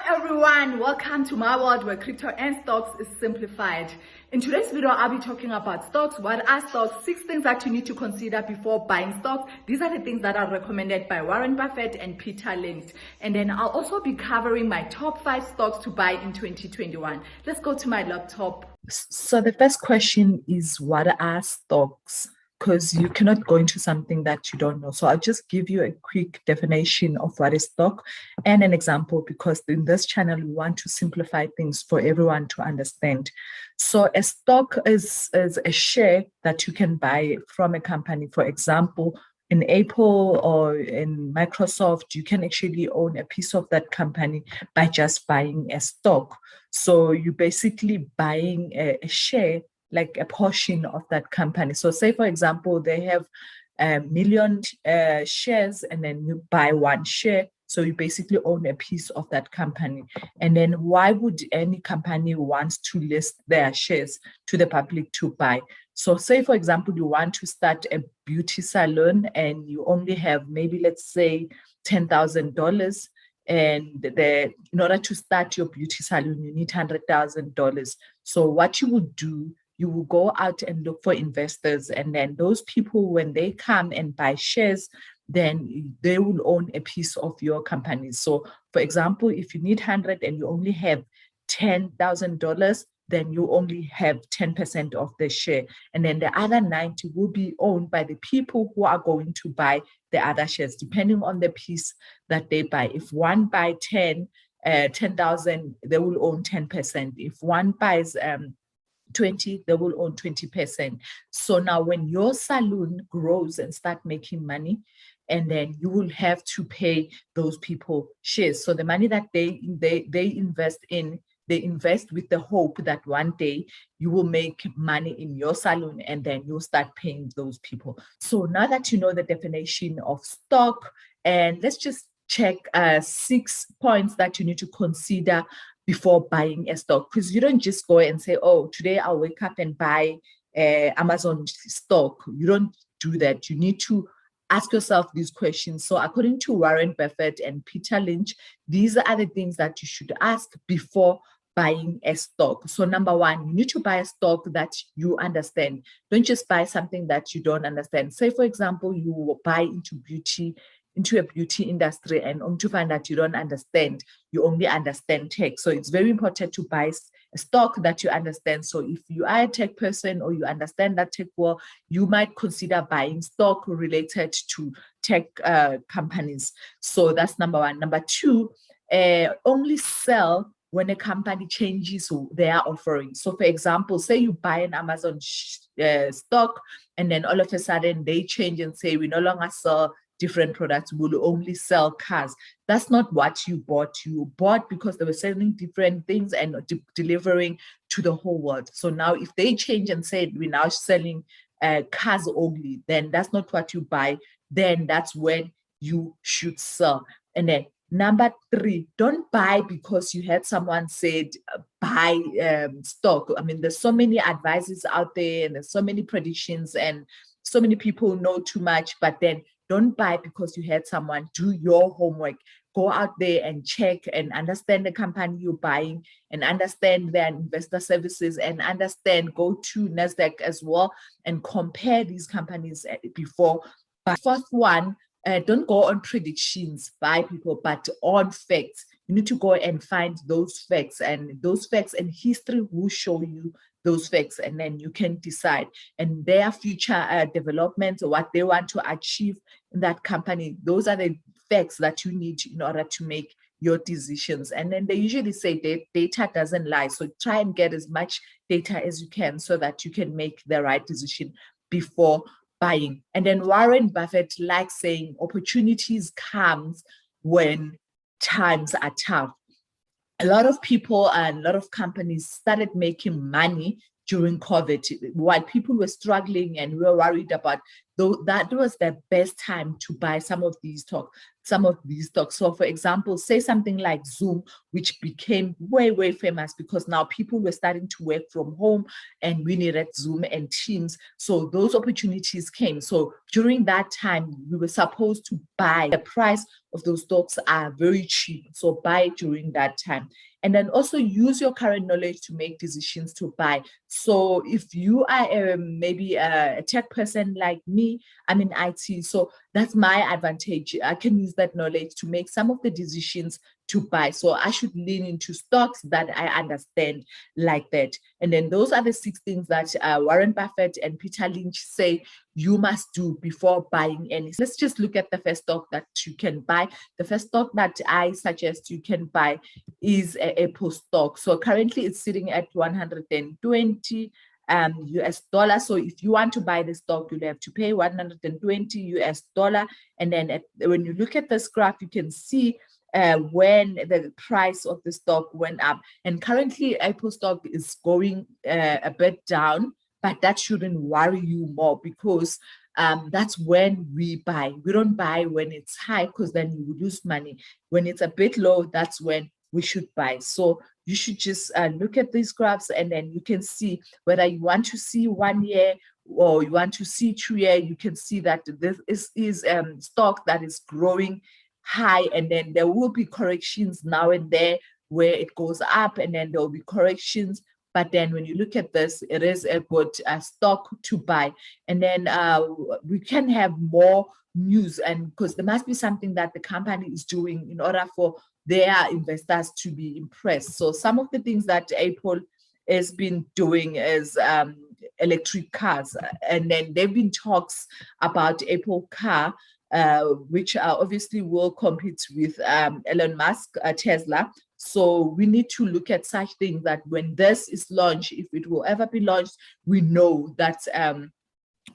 everyone, welcome to my world where crypto and stocks is simplified. In today's video, I'll be talking about stocks. What are stocks? 6 things that you need to consider before buying stocks. These are the things that are recommended by Warren Buffett and Peter Lynch. And then I'll also be covering my top 5 stocks to buy in 2021. Let's go to my laptop. So the first question is, what are stocks? Because you cannot go into something that you don't know. So I'll just give you a quick definition of what is stock and an example, because in this channel, we want to simplify things for everyone to understand. So a stock is a share that you can buy from a company. For example, in Apple or in Microsoft, you can actually own a piece of that company by just buying a stock. So you're basically buying a share, like a portion of that company. So say, for example, they have a million shares and then you buy 1 share. So you basically own a piece of that company. And then why would any company want to list their shares to the public to buy? So say, for example, you want to start a beauty salon and you only have maybe, let's say, $10,000. And in order to start your beauty salon, you need $100,000. So what you would do, you will go out and look for investors. And then those people, when they come and buy shares, then they will own a piece of your company. So for example, if you need 100 and you only have $10,000, then you only have 10% of the share. And then the other 90 will be owned by the people who are going to buy the other shares, depending on the piece that they buy. If one buy 10,000, they will own 10%. If one buys 20, they will own 20%. So now when your salon grows and start making money, and then you will have to pay those people shares. So the money that they invest in, they invest with the hope that one day you will make money in your salon and then you'll start paying those people. So now that you know the definition of stock, and let's just check 6 points that you need to consider before buying a stock, because you don't just go and say, oh, today I'll wake up and buy Amazon stock. You don't do that. You need to ask yourself these questions. So according to Warren Buffett and Peter Lynch, these are the things that you should ask before buying a stock. So number 1, you need to buy a stock that you understand. Don't just buy something that you don't understand. Say, for example, you will buy into a beauty industry, and only to find that you don't understand, you only understand tech. So it's very important to buy a stock that you understand. So if you are a tech person or you understand that tech well, you might consider buying stock related to tech companies. So that's number 1. Number 2, only sell when a company changes their offering. So for example, say you buy an Amazon stock and then all of a sudden they change and say, we no longer sell different products, will only sell cars. That's not what you bought. You bought because they were selling different things and delivering to the whole world. So now if they change and say we're now selling cars only, then that's not what you buy. Then that's when you should sell. And then number 3, don't buy because you had someone said buy stock. I mean, there's so many advices out there and there's so many predictions and so many people know too much, but then don't buy because you had someone. Do your homework. Go out there and check and understand the company you're buying and understand their investor services and go to NASDAQ as well and compare these companies before. But 4th one, don't go on predictions by people, but on facts. You need to go and find those facts, and those facts and history will show you those facts, and then you can decide. And their future developments or what they want to achieve in that company, those are the facts that you need in order to make your decisions. And then they usually say data doesn't lie. So try and get as much data as you can so that you can make the right decision before buying. And then Warren Buffett likes saying opportunities comes when times are tough. A lot of people and a lot of companies started making money during COVID while people were struggling and we were worried about though that was the best time to buy some of these stocks. So for example, say something like Zoom, which became way famous because now people were starting to work from home and we needed Zoom and Teams. So those opportunities came. So during that time, we were supposed to buy. The price of those stocks are very cheap. So buy during that time. And then also use your current knowledge to make decisions to buy. So if you are maybe a tech person like me, I'm in IT, so that's my advantage. I can use that knowledge to make some of the decisions to buy. So I should lean into stocks that I understand like that. And then those are the 6 things that Warren Buffett and Peter Lynch say you must do before buying any. Let's just look at the first stock that you can buy. The first stock that I suggest you can buy is Apple stock. So currently it's sitting at 120 US dollar. So if you want to buy the stock, you'll have to pay 120 US dollar. And then when you look at this graph, you can see when the price of the stock went up. And currently Apple stock is going a bit down, but that shouldn't worry you more because that's when we buy. We don't buy when it's high because then you will lose money. When it's a bit low, that's when we should buy. So you should just look at these graphs and then you can see whether you want to see 1 year or you want to see 2 year. You can see that this is stock that is growing high, and then there will be corrections now and there where it goes up, and then there will be corrections. But then when you look at this, it is a good stock to buy. And then we can have more news, and because there must be something that the company is doing in order for their investors to be impressed. So some of the things that Apple has been doing is electric cars, and then there've been talks about Apple car, which obviously will compete with Elon Musk, Tesla. So we need to look at such things that when this is launched, if it will ever be launched, we know that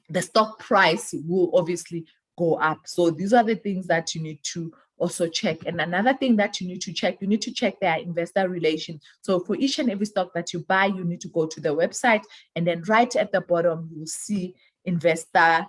the stock price will obviously go up. So these are the things that you need to also check. And another thing that you need to check their investor relations. So for each and every stock that you buy, you need to go to the website, and then right at the bottom, you will see investor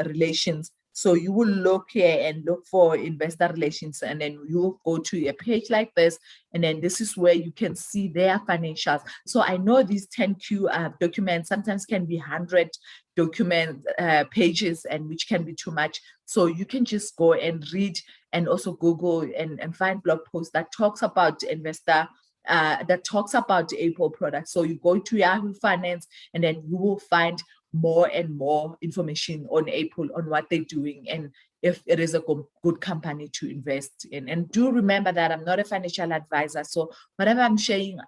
relations. So you will look here and look for investor relations, and then you will go to a page like this, and then this is where you can see their financials. So I know these 10Q documents sometimes can be 100 document pages, and which can be too much. So you can just go and read and also Google and find blog posts that talks about investor that talks about Apple products. So you go to Yahoo Finance, and then you will find more and more information on Apple, on what they're doing, and if it is a good company to invest in. And do remember that I'm not a financial advisor. So whatever I'm sharing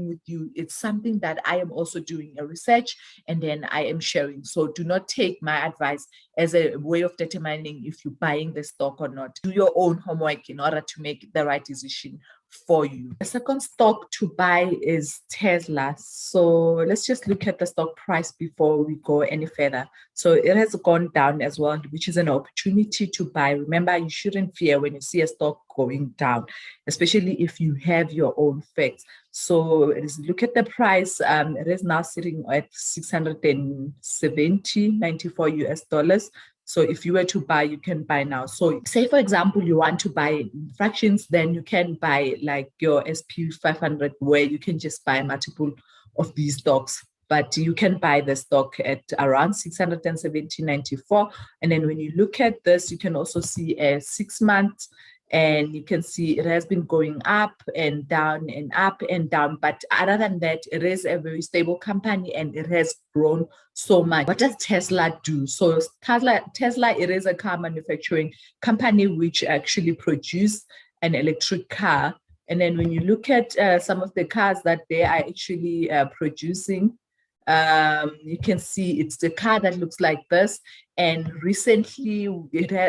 with you, it's something that I am also doing a research, and then I am sharing. So do not take my advice as a way of determining if you're buying the stock or not. Do your own homework in order to make the right decision for you. The second stock to buy is Tesla. So let's just look at the stock price before we go any further. So it has gone down as well, which is an opportunity to buy. Remember, you shouldn't fear when you see a stock going down, especially if you have your own facts. So look at the price. It is now sitting at 670.94 US dollars. So if you were to buy, you can buy now. So say, for example, you want to buy fractions, then you can buy like your SP 500, where you can just buy multiple of these stocks. But you can buy the stock at around 670.94. And then when you look at this, you can also see a 6 months, and you can see it has been going up and down and up and down. But other than that, it is a very stable company, and it has grown so much. What does Tesla do? So Tesla, it is a car manufacturing company which actually produce an electric car. And then when you look at some of the cars that they are actually producing, you can see it's the car that looks like this. And recently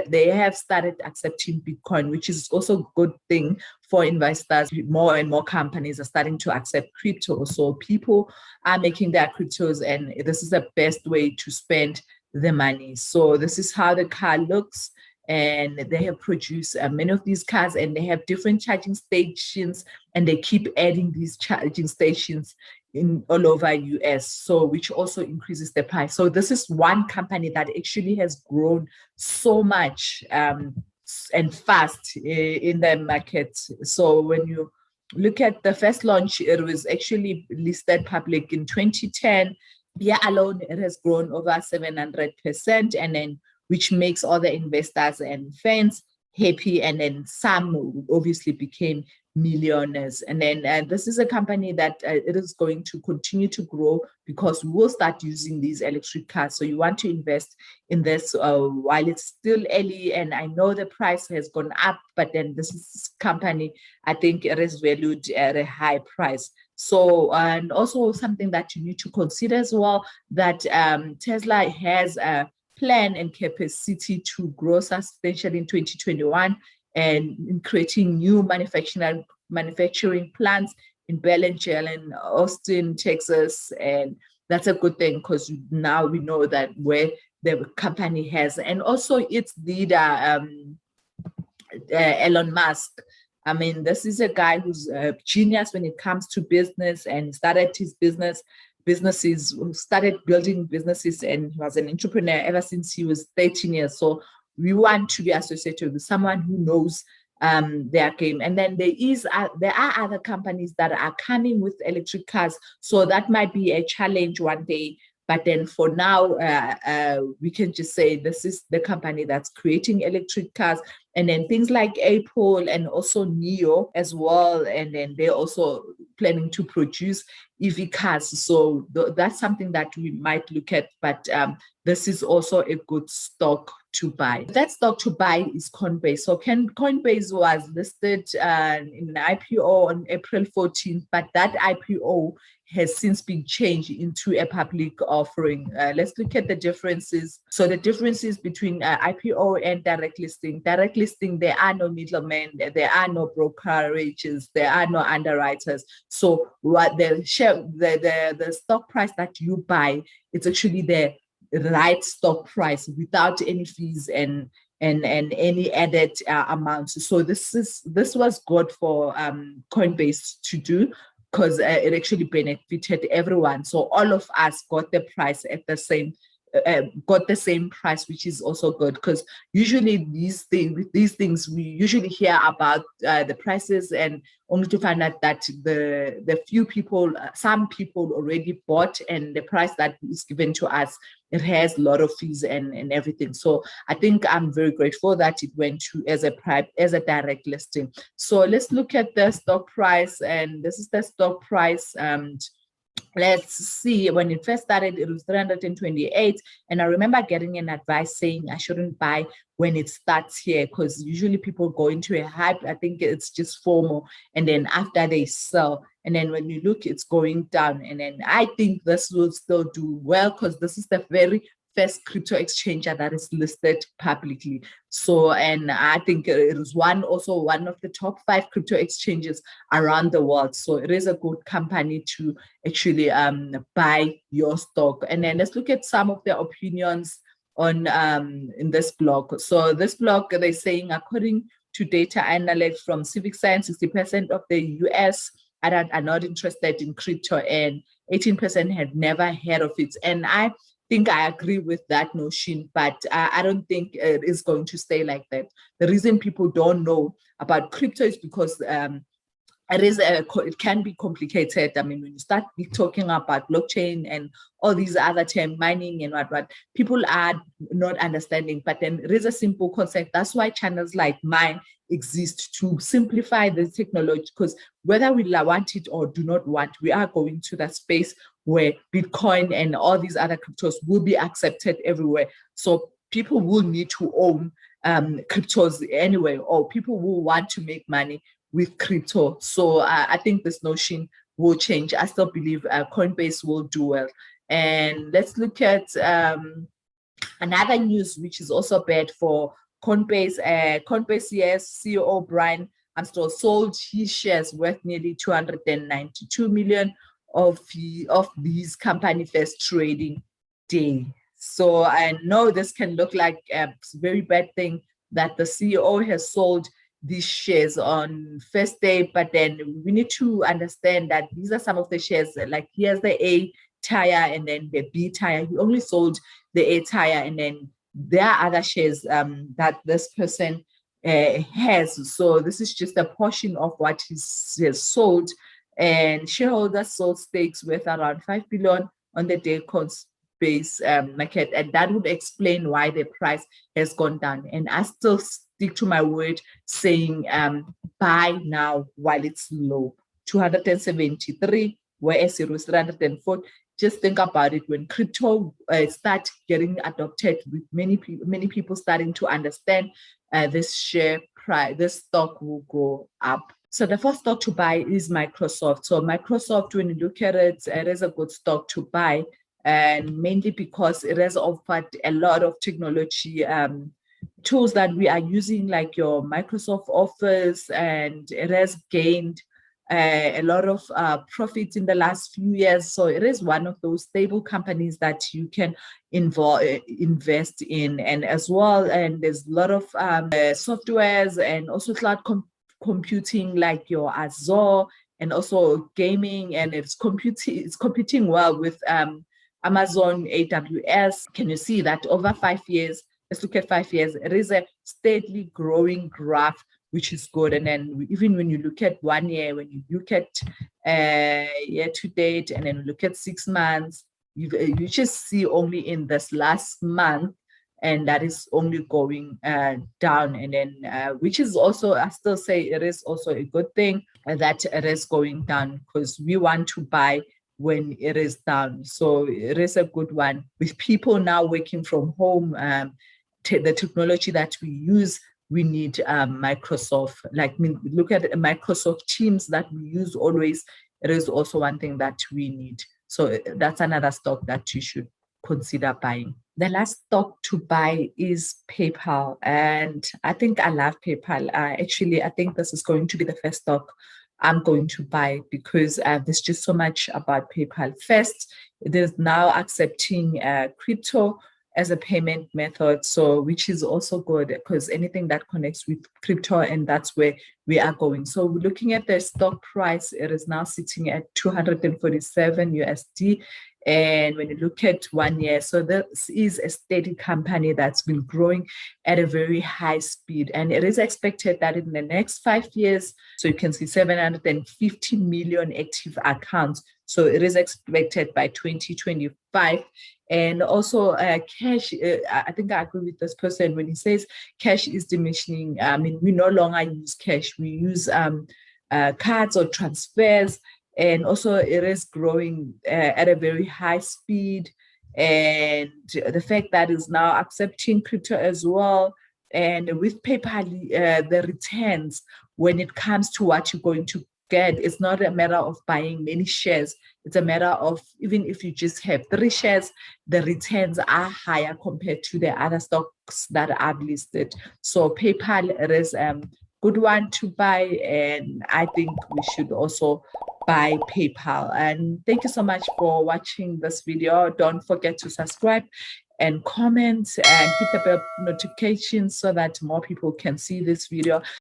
they have started accepting Bitcoin, which is also a good thing for investors. More and more companies are starting to accept crypto. So people are making their cryptos, and this is the best way to spend the money. So this is how the car looks. And they have produced many of these cars, and they have different charging stations, and they keep adding these charging stations in all over US, so which also increases the price. So this is one company that actually has grown so much and fast in the market. So when you look at the first launch, it was actually listed public in 2010. Year alone, it has grown over 700%, and then which makes all the investors and fans happy, and then some obviously became millionaires. And then this is a company that it is going to continue to grow because we will start using these electric cars. So you want to invest in this while it's still early, and I know the price has gone up, but then this company, I think it is valued at a high price. So, and also something that you need to consider as well, that Tesla has a plan and capacity to grow substantially in 2021 and in creating new manufacturing plants in Belgium and Austin, Texas. And that's a good thing because now we know that where the company has, and also its leader, Elon Musk. I mean, this is a guy who's a genius when it comes to business, and started his businesses, started building businesses, and he was an entrepreneur ever since he was 13 years. So we want to be associated with someone who knows their game. And then there are other companies that are coming with electric cars. So that might be a challenge one day. But then for now, we can just say this is the company that's creating electric cars. And then things like Apple and also NIO as well. And then they're also planning to produce EV cars. So that's something that we might look at. But this is also a good stock to buy. That stock to buy is Coinbase. So Coinbase was listed in an IPO on April 14th, but that IPO has since been changed into a public offering. Let's look at the differences. So the differences between IPO and direct listing. Direct listing, there are no middlemen, there are no brokerages, there are no underwriters. So what the stock price that you buy, it's actually the right stock price without any fees and any added amounts. So this was good for Coinbase to do, because it actually benefited everyone. So all of us got the price at the same price, which is also good, because usually these things we usually hear about the prices, and only to find out that the few people, some people already bought, and the price that is given to us, it has a lot of fees and everything. So I think I'm very grateful that it went to as a direct listing. So let's look at the stock price, and this is the stock price. Let's see, when it first started, it was 328. And I remember getting an advice saying I shouldn't buy when it starts here, because usually people go into a hype. I think it's just FOMO. And then after they sell, and then when you look, it's going down. And then I think this will still do well, because this is the very first crypto exchanger that is listed publicly. So, and I think it is also one of the top 5 crypto exchanges around the world. So it is a good company to actually buy your stock. And then let's look at some of their opinions on in this blog. So this blog, they're saying, according to data analysts from Civic Science, 60% of the US are not interested in crypto, and 18% had never heard of it. And I think I agree with that notion, but I don't think it is going to stay like that. The reason people don't know about crypto is because it can be complicated. I mean, when you start talking about blockchain and all these other terms, mining and what, people are not understanding. But then it is a simple concept. That's why channels like mine exist, to simplify the technology, because whether we want it or do not want, we are going to that space where Bitcoin and all these other cryptos will be accepted everywhere. So people will need to own cryptos anyway, or people will want to make money with crypto. So I think this notion will change. I still believe Coinbase will do well. And let's look at another news, which is also bad for Coinbase. Coinbase, yes, CEO Brian Armstrong sold his shares worth nearly 292 million of these company first trading day. So I know this can look like a very bad thing, that the CEO has sold these shares on first day, but then we need to understand that these are some of the shares, like here's the A tire and then the B tire. He only sold the A tire, and then there are other shares that this person has. So this is just a portion of what he's sold, and shareholders sold stakes worth around 5 billion on the day Coinbase market, and that would explain why the price has gone down. And I still stick to my word saying buy now while it's low. 273, whereas it was 304. Just think about it, when crypto start getting adopted, with many people starting to understand this share price, this stock will go up. So the first stock to buy is Microsoft. So Microsoft, when you look at it, it is a good stock to buy, and mainly because it has offered a lot of technology tools that we are using, like your Microsoft Office, and it has gained a lot of profits in the last few years. So it is one of those stable companies that you can invest in, and as well. And there's a lot of softwares and also cloud computing, like your Azure, and also gaming, and it's competing well with Amazon AWS. Can you see that over 5 years? Let's look at 5 years. It is a steadily growing graph, which is good. And then even when you look at 1 year, when you look at year to date, and then look at 6 months, you just see only in this last month, and that is only going down. And then which is also, I still say it is also a good thing that it is going down, because we want to buy when it is down. So it is a good one. With people now working from home, the technology that we use, we need Microsoft. Like, look at Microsoft Teams that we use always. It is also one thing that we need. So that's another stock that you should consider buying. The last stock to buy is PayPal. And I think I love PayPal. Actually, I think this is going to be the first stock I'm going to buy, because there's just so much about PayPal. First, it is now accepting crypto as a payment method, so which is also good, because anything that connects with crypto, and that's where we are going. So we're looking at the stock price, it is now sitting at 247 USD. And when you look at 1 year, so this is a steady company that's been growing at a very high speed, and it is expected that in the next 5 years, so you can see 750 million active accounts. So it is expected by 2025. And also cash, I think I agree with this person when he says cash is diminishing. I mean, we no longer use cash, we use cards or transfers. And also it is growing at a very high speed. And the fact that it's now accepting crypto as well. And with PayPal, the returns, when it comes to what you're going to get, it's not a matter of buying many shares. It's a matter of, even if you just have 3 shares, the returns are higher compared to the other stocks that I've listed. So PayPal, it is a good one to buy, and I think we should also buy PayPal. And thank you so much for watching this video. Don't forget to subscribe and comment and hit the bell notifications so that more people can see this video.